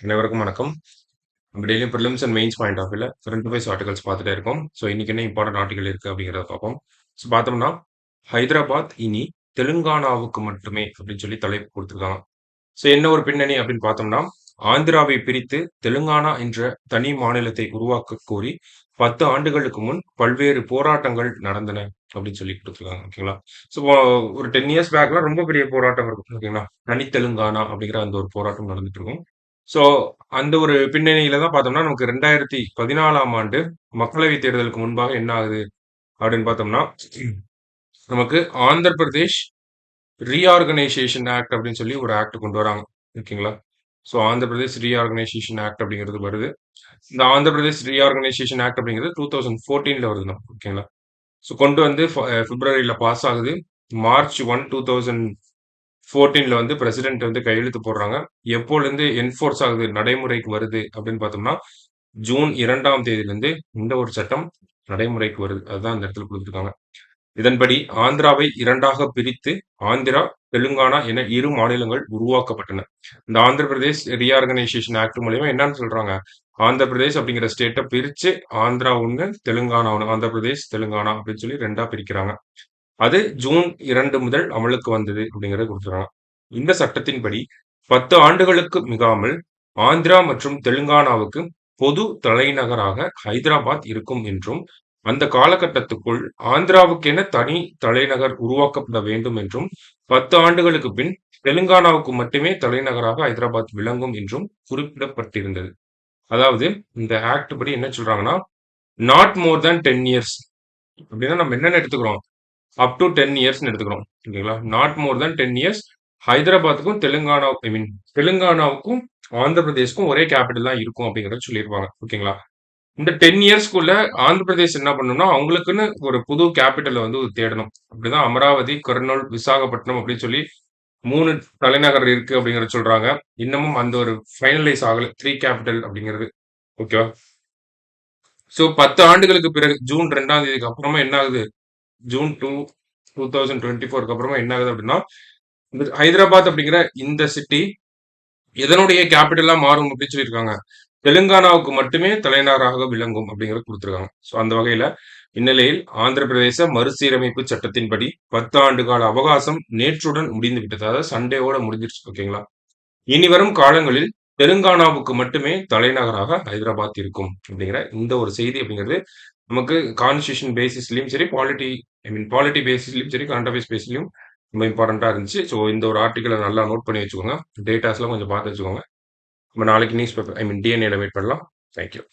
அனைவருக்கும் வணக்கம். நம்ம daily prelims and mains point of வியூல கரண்ட் அஃபேர்ஸ் ஆர்டிகல்ஸ் பார்த்துட்டே இருக்கோம். ஸோ இன்னைக்கு என்ன இம்பார்ட்டன்ட் ஆர்டிகல் இருக்கு அப்படிங்கிறத பார்ப்போம். ஸோ பார்த்தோம்னா, ஹைதராபாத் இனி தெலுங்கானாவுக்கு மட்டுமே அப்படின்னு சொல்லி தலைப்பு கொடுத்துருக்காங்க. ஸோ என்ன ஒரு பின்னணி அப்படின்னு பார்த்தோம்னா, ஆந்திராவை பிரித்து தெலுங்கானா என்ற தனி மாநிலத்தை உருவாக்க கோரி 10 ஆண்டுகளுக்கு முன் பல்வேறு போராட்டங்கள் நடந்தன அப்படின்னு சொல்லி கொடுத்துருக்காங்க. ஓகேங்களா? ஸோ ஒரு 10 இயர்ஸ் பேக்லாம் ரொம்ப பெரிய போராட்டம் இருக்கும். ஓகேங்களா? தனி தெலுங்கானா அப்படிங்கிற அந்த ஒரு போராட்டம் நடந்துட்டு இருக்கும். ஸோ அந்த ஒரு பின்னணியில தான் பார்த்தோம்னா, நமக்கு 2014ஆம் ஆண்டு மக்களவைத் தேர்தலுக்கு முன்பாக என்ன ஆகுது அப்படின்னு பார்த்தோம்னா, நமக்கு ஆந்திர பிரதேஷ் ரீஆர்கனைசேஷன் ஆக்ட் அப்படின்னு சொல்லி ஒரு ஆக்ட் கொண்டு வராங்க. ஓகேங்களா? So Andhra Pradesh reorganisation act அப்படிங்கிறது வருது. இந்த ஆந்திர பிரதேஷ் ரீஆர்கனைசேஷன் ஆக்ட் அப்படிங்கிறது 2014ல வருது தான். ஓகேங்களா? ஸோ கொண்டு வந்து பிப்ரவரியில பாஸ் ஆகுது. மார்ச் 1, 2014ல வந்து பிரசிடென்ட் வந்து கையெழுத்து போடுறாங்க. எப்போலேருந்து என்ஃபோர்ஸ் ஆகுது, நடைமுறைக்கு வருது அப்படின்னு பார்த்தோம்னா, ஜூன் 2ஆம் தேதியிலிருந்து இந்த ஒரு சட்டம் நடைமுறைக்கு வருது. அதுதான் இந்த இடத்துல குடுத்துருக்காங்க. இதன்படி ஆந்திராவை 2ஆக பிரித்து ஆந்திரா, தெலுங்கானா என 2 மாநிலங்கள் உருவாக்கப்பட்டன. இந்த ஆந்திர பிரதேஷ் ரீஆர்கனைசேஷன் ஆக்ட் மூலியமா என்னன்னு சொல்றாங்க? ஆந்திர பிரதேஷ் அப்படிங்கிற ஸ்டேட்ட பிரிச்சு ஆந்திரா 1, தெலுங்கானா 1. ஆந்திர பிரதேஷ், தெலுங்கானா அப்படின்னு சொல்லி 2ஆ பிரிக்கிறாங்க. அது ஜூன் 2 முதல் அமலுக்கு வந்தது அப்படிங்கிறத குடுத்துருக்காங்க. இந்த சட்டத்தின்படி 10 ஆண்டுகளுக்கு மிகாமல் ஆந்திரா மற்றும் தெலுங்கானாவுக்கு பொது தலைநகராக ஹைதராபாத் இருக்கும் என்றும், அந்த காலகட்டத்துக்குள் ஆந்திராவுக்கென தனி தலைநகர் உருவாக்கப்பட வேண்டும் என்றும், 10 ஆண்டுகளுக்கு பின் தெலுங்கானாவுக்கு மட்டுமே தலைநகராக ஹைதராபாத் விளங்கும் என்றும் குறிப்பிடப்பட்டிருந்தது. அதாவது இந்த ஆக்ட் படி என்ன சொல்றாங்கன்னா, நாட் மோர் தேன் 10 இயர்ஸ் அப்படின்னா நம்ம என்னன்னு எடுத்துக்கிறோம்? அப் டூ 10 இயர்ஸ்ன்னு எடுத்துக்கிறோம். ஓகேங்களா? நாட் மோர் தேன் 10 இயர்ஸ் ஹைதராபாத்துக்கும் தெலுங்கானா தெலுங்கானாவுக்கும் ஆந்திர பிரதேஷ்க்கும் ஒரே கேபிட்டல் தான் இருக்கும் அப்படிங்கிறத சொல்லியிருப்பாங்க. ஓகேங்களா? இந்த 10 இயர்ஸ்க்குள்ள ஆந்திர பிரதேஷ் என்ன பண்ணணும்னா, அவங்களுக்குன்னு ஒரு புது கேபிட்டல வந்து தேடணும். அப்படிதான் அமராவதி, கர்னூல், விசாகப்பட்டினம் அப்படின்னு சொல்லி 3 தலைநகர் இருக்கு அப்படிங்கிறத சொல்றாங்க. இன்னமும் அந்த ஒரு ஃபைனலைஸ் ஆகல. 3 கேபிட்டல் அப்படிங்கிறது. ஓகேவா? ஸோ 10 ஆண்டுகளுக்கு பிறகு ஜூன் 2ஆம் தேதிக்கு அப்புறமா என்ன ஆகுது? ஜூன் 2024க்கு அப்புறமா என்ன ஆகுது அப்படின்னா, இந்த ஹைதராபாத் அப்படிங்கிற இந்த சிட்டி எதனுடைய கேபிட்டலா மாறும் அப்படின்னு சொல்லியிருக்காங்க. தெலுங்கானாவுக்கு மட்டுமே தலைநகராக விளங்கும் அப்படிங்கிறத குடுத்துருக்காங்க. ஸோ அந்த வகையில இந்நிலையில் ஆந்திர பிரதேச மறுசீரமைப்பு சட்டத்தின்படி 10 ஆண்டு கால அவகாசம் நேற்றுடன் முடிந்து விட்டது. அதாவது சண்டேவோட முடிஞ்சிருச்சு. ஓகேங்களா? இனி வரும் காலங்களில் தெலுங்கானாவுக்கு மட்டுமே தலைநகராக ஹைதராபாத் இருக்கும் அப்படிங்கிற இந்த ஒரு செய்தி அப்படிங்கிறது நமக்கு கான்ஸ்டிடியூஷன் பேசிஸ்லயும் சரி, பாலிட்டி பேசிஸ்லயும் சரி, கரண்ட் அஃபேர்ஸ் பேஸ்லயும் ரொம்ப இம்பார்ட்டன்ட்டா இருந்துச்சு. ஸோ இந்த ஒரு ஆர்டிக்கிள நல்லா நோட் பண்ணி வச்சுக்கோங்க. டேட்டாஸ்லாம் கொஞ்சம் பார்த்து வச்சுக்கோங்க. நம்ம நாளைக்கு நியூஸ் பேப்பர் டிஎன்ஏல மீட் பண்ணலாம். Thank you.